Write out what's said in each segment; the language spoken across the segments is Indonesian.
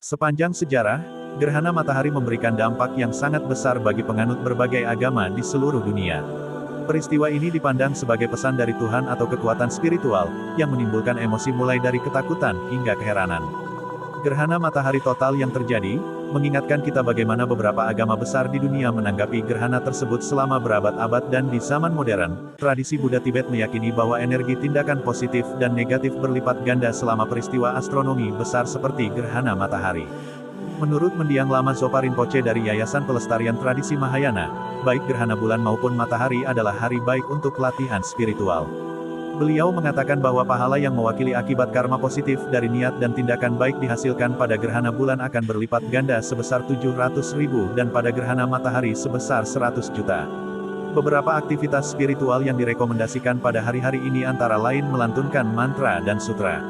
Sepanjang sejarah, gerhana matahari memberikan dampak yang sangat besar bagi penganut berbagai agama di seluruh dunia. Peristiwa ini dipandang sebagai pesan dari Tuhan atau kekuatan spiritual, yang menimbulkan emosi mulai dari ketakutan hingga keheranan. Gerhana matahari total yang terjadi, mengingatkan kita bagaimana beberapa agama besar di dunia menanggapi gerhana tersebut selama berabad-abad dan di zaman modern. Tradisi Buddha Tibet meyakini bahwa energi tindakan positif dan negatif berlipat ganda selama peristiwa astronomi besar seperti gerhana matahari. Menurut mendiang lama Zopa Rinpoche dari Yayasan Pelestarian Tradisi Mahayana, baik gerhana bulan maupun matahari adalah hari baik untuk latihan spiritual. Beliau mengatakan bahwa pahala yang mewakili akibat karma positif dari niat dan tindakan baik dihasilkan pada gerhana bulan akan berlipat ganda sebesar 700.000 dan pada gerhana matahari sebesar 100 juta. Beberapa aktivitas spiritual yang direkomendasikan pada hari-hari ini antara lain melantunkan mantra dan sutra.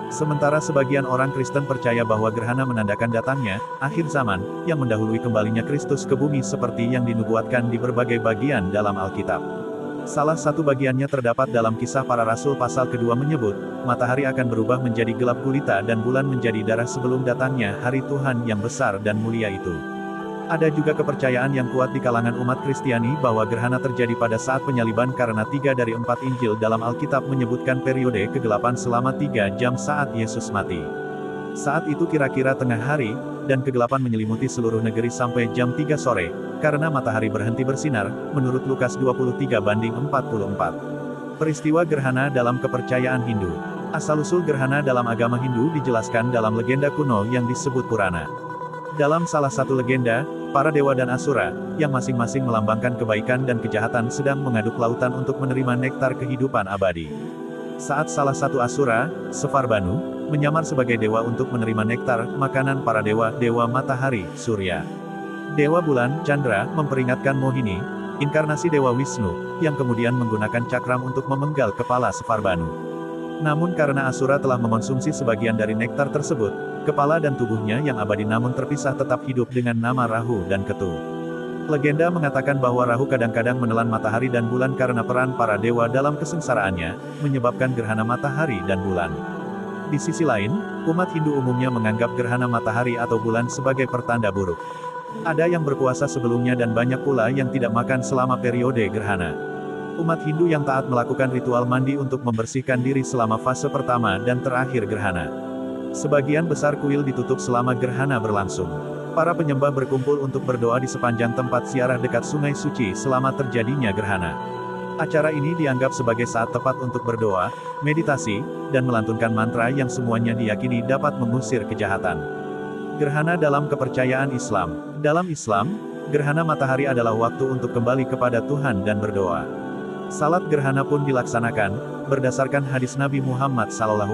Sementara sebagian orang Kristen percaya bahwa gerhana menandakan datangnya akhir zaman, yang mendahului kembalinya Kristus ke bumi seperti yang dinubuatkan di berbagai bagian dalam Alkitab. Salah satu bagiannya terdapat dalam Kisah Para Rasul pasal kedua menyebut, matahari akan berubah menjadi gelap gulita dan bulan menjadi darah sebelum datangnya hari Tuhan yang besar dan mulia itu. Ada juga kepercayaan yang kuat di kalangan umat Kristiani bahwa gerhana terjadi pada saat penyaliban karena 3 dari 4 Injil dalam Alkitab menyebutkan periode kegelapan selama 3 jam saat Yesus mati. Saat itu kira-kira tengah hari, dan kegelapan menyelimuti seluruh negeri sampai jam 3 sore, karena matahari berhenti bersinar, menurut Lukas 23:44. Peristiwa gerhana dalam kepercayaan Hindu. Asal-usul gerhana dalam agama Hindu dijelaskan dalam legenda kuno yang disebut Purana. Dalam salah satu legenda, para dewa dan asura, yang masing-masing melambangkan kebaikan dan kejahatan sedang mengaduk lautan untuk menerima nektar kehidupan abadi. Saat salah satu asura, Sefarbanu, menyamar sebagai dewa untuk menerima nektar, makanan para dewa, dewa matahari, surya. Dewa bulan, Chandra, memperingatkan Mohini, inkarnasi Dewa Wisnu, yang kemudian menggunakan cakram untuk memenggal kepala Sefarbanu. Namun karena asura telah mengonsumsi sebagian dari nektar tersebut, kepala dan tubuhnya yang abadi namun terpisah tetap hidup dengan nama Rahu dan Ketu. Legenda mengatakan bahwa Rahu kadang-kadang menelan matahari dan bulan karena peran para dewa dalam kesengsaraannya, menyebabkan gerhana matahari dan bulan. Di sisi lain, umat Hindu umumnya menganggap gerhana matahari atau bulan sebagai pertanda buruk. Ada yang berpuasa sebelumnya dan banyak pula yang tidak makan selama periode gerhana. Umat Hindu yang taat melakukan ritual mandi untuk membersihkan diri selama fase pertama dan terakhir gerhana. Sebagian besar kuil ditutup selama gerhana berlangsung. Para penyembah berkumpul untuk berdoa di sepanjang tempat ziarah dekat Sungai Suci selama terjadinya gerhana. Acara ini dianggap sebagai saat tepat untuk berdoa, meditasi, dan melantunkan mantra yang semuanya diyakini dapat mengusir kejahatan. Gerhana dalam kepercayaan Islam. Dalam Islam, gerhana matahari adalah waktu untuk kembali kepada Tuhan dan berdoa. Salat gerhana pun dilaksanakan, berdasarkan hadis Nabi Muhammad SAW.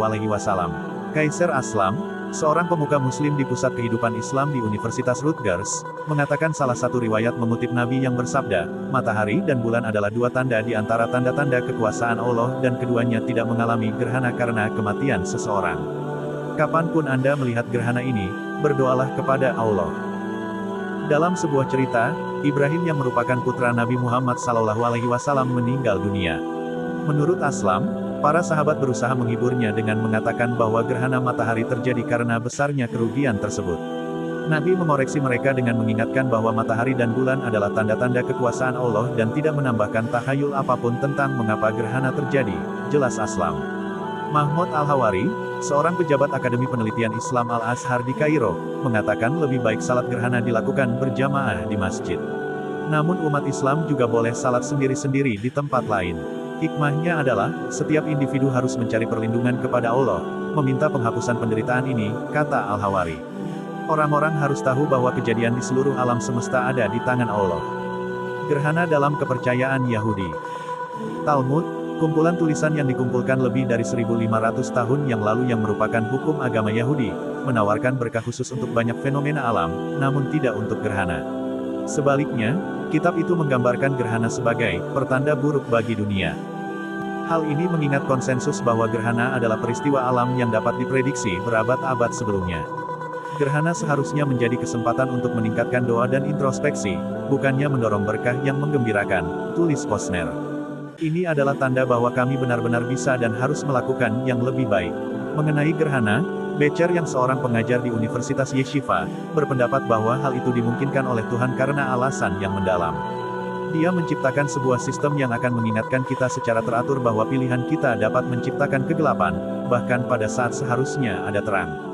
Kaiser Aslam, seorang pemuka Muslim di pusat kehidupan Islam di Universitas Rutgers, mengatakan salah satu riwayat mengutip Nabi yang bersabda, matahari dan bulan adalah dua tanda di antara tanda-tanda kekuasaan Allah dan keduanya tidak mengalami gerhana karena kematian seseorang. Kapanpun Anda melihat gerhana ini, berdoalah kepada Allah. Dalam sebuah cerita, Ibrahim yang merupakan putra Nabi Muhammad SAW meninggal dunia. Menurut Aslam, para sahabat berusaha menghiburnya dengan mengatakan bahwa gerhana matahari terjadi karena besarnya kerugian tersebut. Nabi mengoreksi mereka dengan mengingatkan bahwa matahari dan bulan adalah tanda-tanda kekuasaan Allah dan tidak menambahkan tahayul apapun tentang mengapa gerhana terjadi, jelas Aslam. Mahmud Al-Hawari, seorang pejabat Akademi Penelitian Islam Al-Azhar di Kairo, mengatakan lebih baik salat gerhana dilakukan berjamaah di masjid. Namun umat Islam juga boleh salat sendiri-sendiri di tempat lain. Hikmahnya adalah, setiap individu harus mencari perlindungan kepada Allah, meminta penghapusan penderitaan ini, kata Al-Hawari. Orang-orang harus tahu bahwa kejadian di seluruh alam semesta ada di tangan Allah. Gerhana dalam kepercayaan Yahudi. Talmud, kumpulan tulisan yang dikumpulkan lebih dari 1500 tahun yang lalu yang merupakan hukum agama Yahudi, menawarkan berkah khusus untuk banyak fenomena alam, namun tidak untuk gerhana. Sebaliknya, kitab itu menggambarkan gerhana sebagai pertanda buruk bagi dunia. Hal ini mengingat konsensus bahwa gerhana adalah peristiwa alam yang dapat diprediksi berabad-abad sebelumnya. Gerhana seharusnya menjadi kesempatan untuk meningkatkan doa dan introspeksi, bukannya mendorong berkah yang menggembirakan, tulis Posner. Ini adalah tanda bahwa kami benar-benar bisa dan harus melakukan yang lebih baik. Mengenai gerhana, Becher yang seorang pengajar di Universitas Yeshiva, berpendapat bahwa hal itu dimungkinkan oleh Tuhan karena alasan yang mendalam. Dia menciptakan sebuah sistem yang akan mengingatkan kita secara teratur bahwa pilihan kita dapat menciptakan kegelapan, bahkan pada saat seharusnya ada terang.